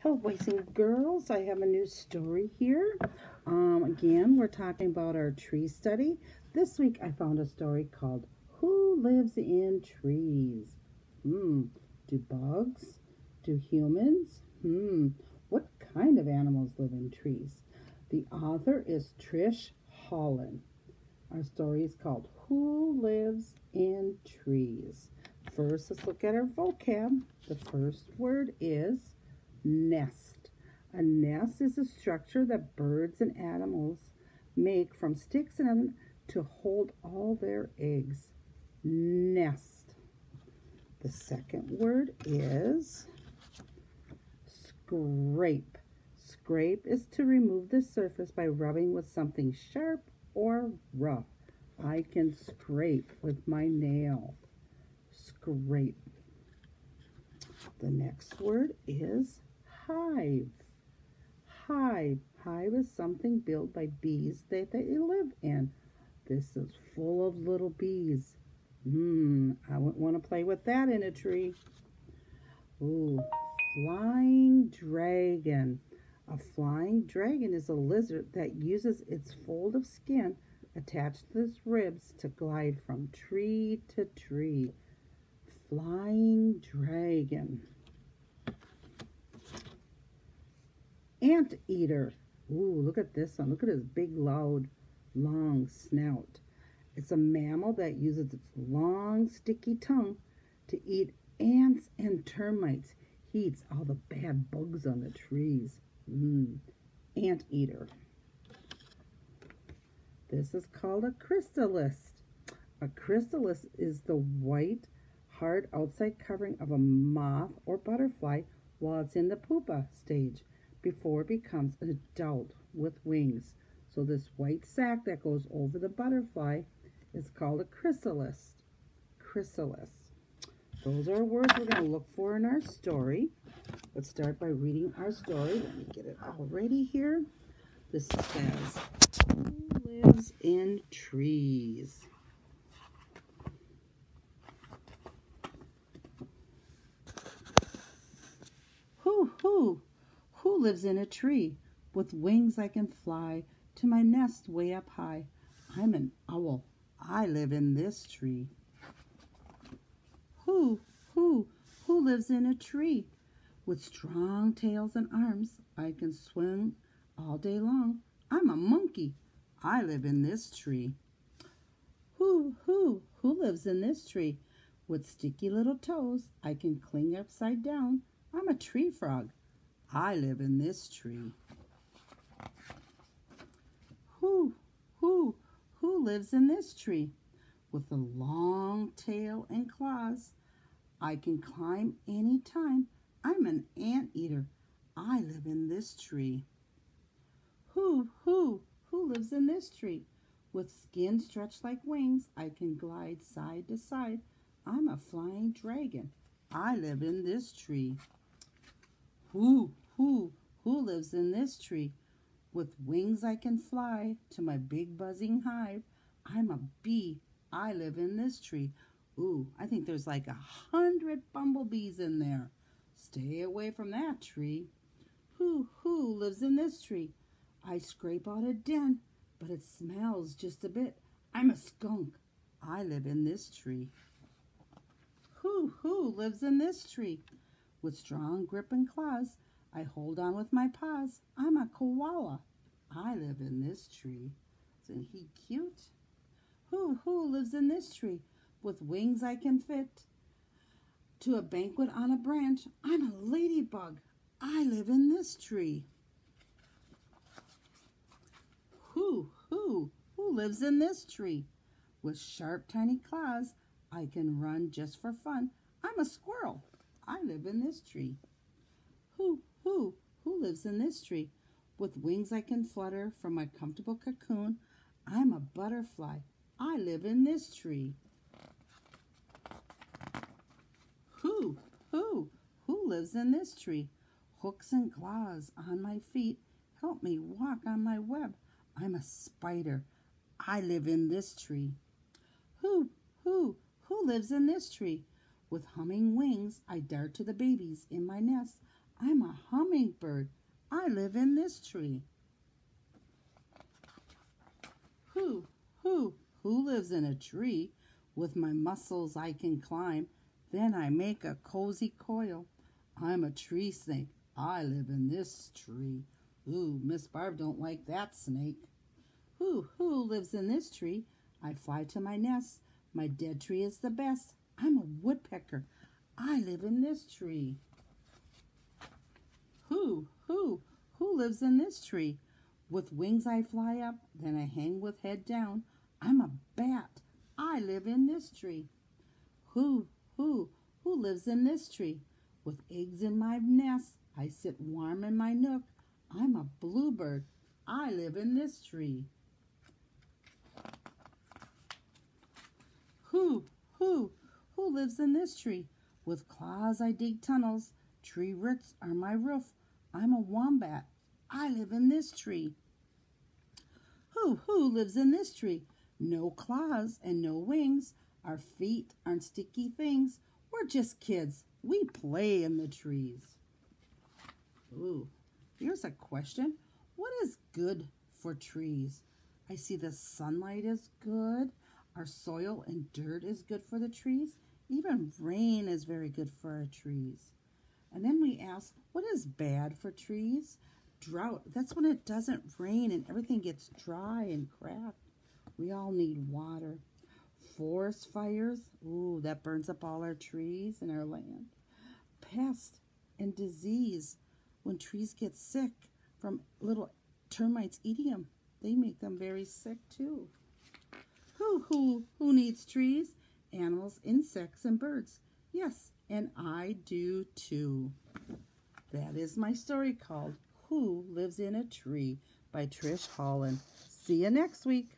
Hello, boys and girls. I have a new story here. Again, we're talking about our tree study. This week, I found a story called Who Lives in Trees? Do bugs? Do humans? What kind of animals live in trees? The author is Trish Holland. Our story is called Who Lives in Trees? First, let's look at our vocab. The first word is nest. A nest is a structure that birds and animals make from sticks and to hold all their eggs. Nest. The second word is scrape. Scrape is to remove the surface by rubbing with something sharp or rough. I can scrape with my nail. Scrape. The next word is hive. Hive. Hive is something built by bees that they live in. This is full of little bees. I wouldn't want to play with that in a tree. Ooh, flying dragon. A flying dragon is a lizard that uses its fold of skin attached to its ribs to glide from tree to tree. Flying dragon. Anteater. Ooh, look at this one. Look at his big, loud, long snout. It's a mammal that uses its long, sticky tongue to eat ants and termites. He eats all the bad bugs on the trees. Anteater. This is called a chrysalis. A chrysalis is the white, hard outside covering of a moth or butterfly while it's in the pupa stage before it becomes an adult with wings. So this white sac that goes over the butterfly is called a chrysalis. Chrysalis. Those are words we're going to look for in our story. Let's start by reading our story. Let me get it all ready here. This says, Who lives in trees? Who lives in a tree? With wings I can fly to my nest way up high. I'm an owl. I live in this tree. Who lives in a tree? With strong tails and arms, I can swim all day long. I'm a monkey. I live in this tree. Who lives in this tree? With sticky little toes, I can cling upside down. I'm a tree frog. I live in this tree. Who lives in this tree? With a long tail and claws, I can climb anytime. I'm an anteater. I live in this tree. Who lives in this tree? With skin stretched like wings, I can glide side to side. I'm a flying dragon. I live in this tree. Who lives in this tree? With wings I can fly to my big buzzing hive. I'm a bee. I live in this tree. Ooh, I think there's like 100 bumblebees in there. Stay away from that tree. Who lives in this tree? I scrape out a den, but it smells just a bit. I'm a skunk. I live in this tree. Who lives in this tree? With strong grip and claws, I hold on with my paws. I'm a koala. I live in this tree. Isn't he cute? Who lives in this tree? With wings I can fit to a banquet on a branch. I'm a ladybug. I live in this tree. Who lives in this tree? With sharp, tiny claws, I can run just for fun. I'm a squirrel. I live in this tree. Who lives in this tree? With wings I can flutter from my comfortable cocoon. I'm a butterfly. I live in this tree. Who lives in this tree? Hooks and claws on my feet help me walk on my web. I'm a spider. I live in this tree. Who lives in this tree? With humming wings, I dart to the babies in my nest. I'm a hummingbird. I live in this tree. Who, who lives in a tree? With my muscles I can climb. Then I make a cozy coil. I'm a tree snake. I live in this tree. Ooh, Miss Barb don't like that snake. Who lives in this tree? I fly to my nest. My dead tree is the best. I'm a woodpecker. I live in this tree. Who lives in this tree? With wings I fly up, then I hang with head down. I'm a bat. I live in this tree. Who lives in this tree? With eggs in my nest, I sit warm in my nook. I'm a bluebird. I live in this tree. Who lives in this tree? With claws I dig tunnels. Tree roots are my roof. I'm a wombat. I live in this tree. Who lives in this tree? No claws and no wings. Our feet aren't sticky things. We're just kids. We play in the trees. Ooh, here's a question. What is good for trees? I see the sunlight is good. Our soil and dirt is good for the trees. Even rain is very good for our trees. And then we ask, what is bad for trees? Drought. That's when it doesn't rain and everything gets dry and cracked. We all need water. Forest fires. Ooh, that burns up all our trees and our land. Pest and disease. When trees get sick from little termites eating them, they make them very sick too. Who needs trees? Animals, insects, and birds. Yes, and I do too. That is my story called Who Lives in a Tree by Trish Holland. See you next week.